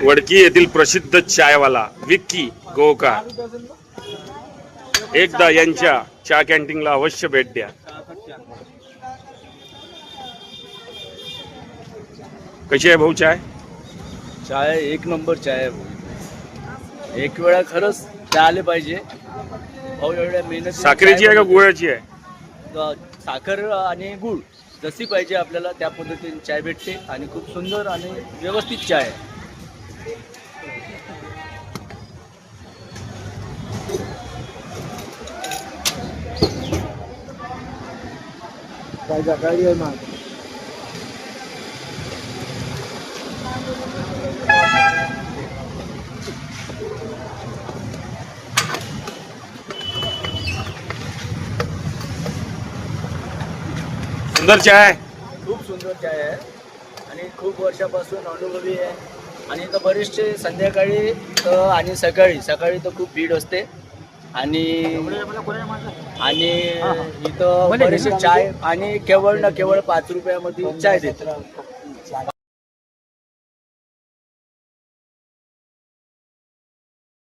वडकी येथील प्रसिद्ध चायवाला विक्की गोकार एकदा यांच्या चहा कॅन्टीनला अवश्य भेट द्या. कशी आहे भाऊ चाय? चाय एक नंबर चाय आहे भाऊ. एक वेळा खरंच त्या आले पाहिजे भाऊ. एवढ्या मेहनत साखरेची आहे का गुळाची आहे? साखर आणि गुळ जशी पाहिजे आपल्याला त्या पद्धतीने चाय भेटते आणि खूप सुंदर आणि व्यवस्थित चाय आहे. सुंदर चाय, खूप सुंदर चाय आहे आणि खूप वर्षापासून अनुभवी आहे. आणि इथं बरेचसे संध्याकाळी आणि सकाळी तर खूप भीड असते आणि इथं बरेचसे चाय आणि केवळ 5 रुपयामध्ये चाय देतात.